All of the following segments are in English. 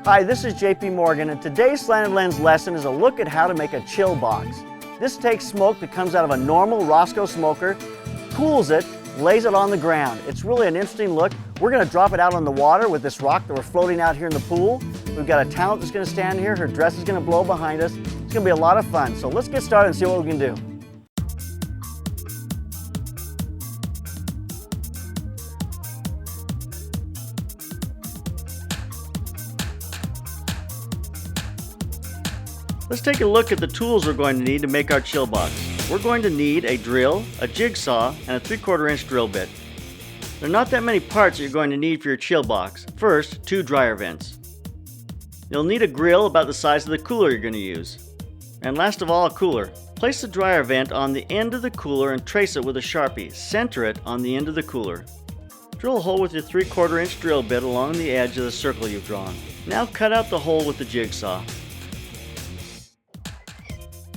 Hi, this is JP Morgan, and today's Slanted Lens lesson is a look at how to make a chill box. This takes smoke that comes out of a normal Roscoe smoker, cools it, lays it on the ground. It's really an interesting look. We're going to drop it out on the water with this rock that we're floating out here in the pool. We've got a talent that's going to stand here. Her dress is going to blow behind us. It's going to be a lot of fun. So let's get started and see what we can do. Let's take a look at the tools we're going to need to make our chill box. We're going to need a drill, a jigsaw, and a 3/4 inch drill bit. There are not that many parts that you're going to need for your chill box. First, 2 dryer vents. You'll need a grill about the size of the cooler you're going to use. And last of all, a cooler. Place the dryer vent on the end of the cooler and trace it with a Sharpie. Center it on the end of the cooler. Drill a hole with your 3/4 inch drill bit along the edge of the circle you've drawn. Now cut out the hole with the jigsaw.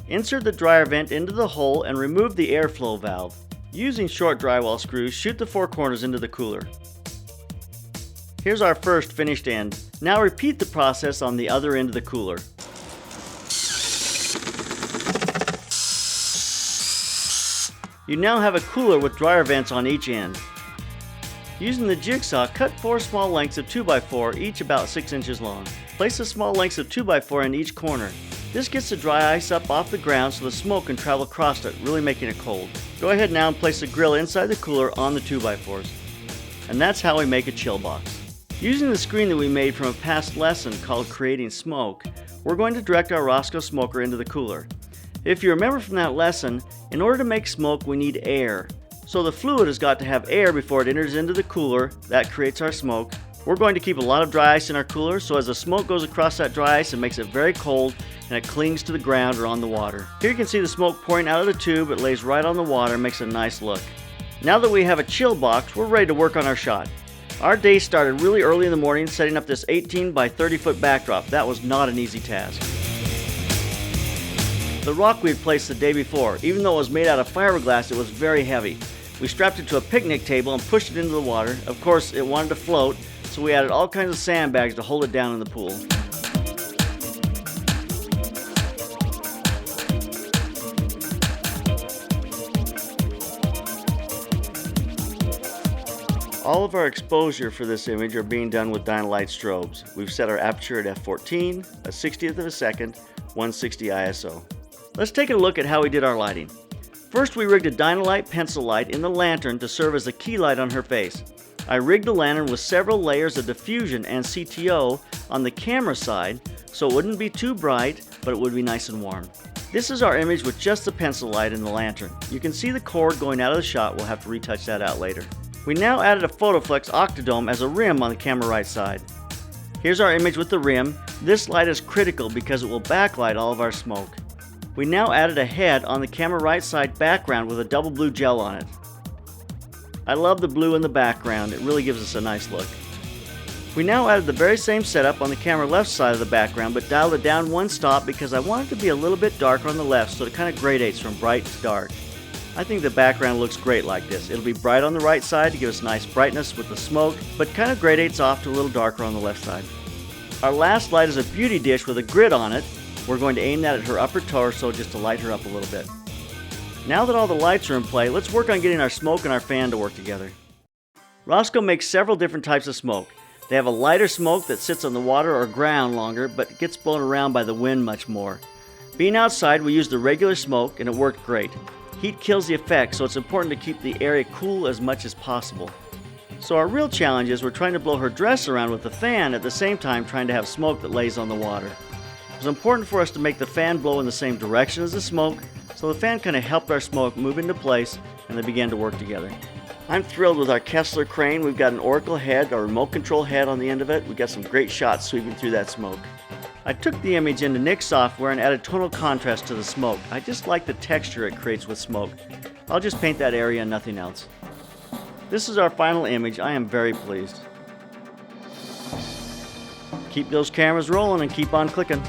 Insert the dryer vent into the hole and remove the airflow valve. Using short drywall screws, shoot the 4 corners into the cooler. Here's our first finished end. Now repeat the process on the other end of the cooler. You now have a cooler with dryer vents on each end. Using the jigsaw, cut 4 small lengths of 2x4, each about 6 inches long. Place the small lengths of 2x4 in each corner. This gets the dry ice up off the ground so the smoke can travel across it, really making it cold. Go ahead now and place the grill inside the cooler on the 2x4s. And that's how we make a chill box. Using the screen that we made from a past lesson called Creating Smoke, we're going to direct our Roscoe smoker into the cooler. If you remember from that lesson, in order to make smoke we need air. So the fluid has got to have air before it enters into the cooler. That creates our smoke. We're going to keep a lot of dry ice in our cooler, so as the smoke goes across that dry ice, it makes it very cold and it clings to the ground or on the water. Here you can see the smoke pouring out of the tube. It lays right on the water and makes a nice look. Now that we have a chill box, we're ready to work on our shot. Our day started really early in the morning setting up this 18 by 30 foot backdrop. That was not an easy task. The rock we had placed the day before, even though it was made out of fiberglass, it was very heavy. We strapped it to a picnic table and pushed it into the water. Of course, it wanted to float, so we added all kinds of sandbags to hold it down in the pool. All of our exposure for this image are being done with Dynalite strobes. We've set our aperture at f14, a 60th of a second, 160 ISO. Let's take a look at how we did our lighting. First, we rigged a Dynalite Pencil Light in the lantern to serve as a key light on her face. I rigged the lantern with several layers of diffusion and CTO on the camera side so it wouldn't be too bright, but it would be nice and warm. This is our image with just the pencil light and the lantern. You can see the cord going out of the shot. We'll have to retouch that out later. We now added a Photoflex Octadome as a rim on the camera right side. Here's our image with the rim. This light is critical because it will backlight all of our smoke. We now added a head on the camera right side background with a double blue gel on it. I love the blue in the background. It really gives us a nice look. We now added the very same setup on the camera left side of the background, but dialed it down 1 stop because I want it to be a little bit darker on the left so it kind of gradates from bright to dark. I think the background looks great like this. It'll be bright on the right side to give us nice brightness with the smoke, but kind of gradates off to a little darker on the left side. Our last light is a beauty dish with a grid on it. We're going to aim that at her upper torso just to light her up a little bit. Now that all the lights are in play, let's work on getting our smoke and our fan to work together. Roscoe makes several different types of smoke. They have a lighter smoke that sits on the water or ground longer, but gets blown around by the wind much more. Being outside, we used the regular smoke and it worked great. Heat kills the effect, so it's important to keep the area cool as much as possible. So our real challenge is we're trying to blow her dress around with the fan at the same time trying to have smoke that lays on the water. It was important for us to make the fan blow in the same direction as the smoke, so the fan kind of helped our smoke move into place and they began to work together. I'm thrilled with our Kessler crane. We've got an Oracle head, a remote control head on the end of it. We've got some great shots sweeping through that smoke. I took the image into Nik software and added tonal contrast to the smoke. I just like the texture it creates with smoke. I'll just paint that area and nothing else. This is our final image. I am very pleased. Keep those cameras rolling and keep on clicking.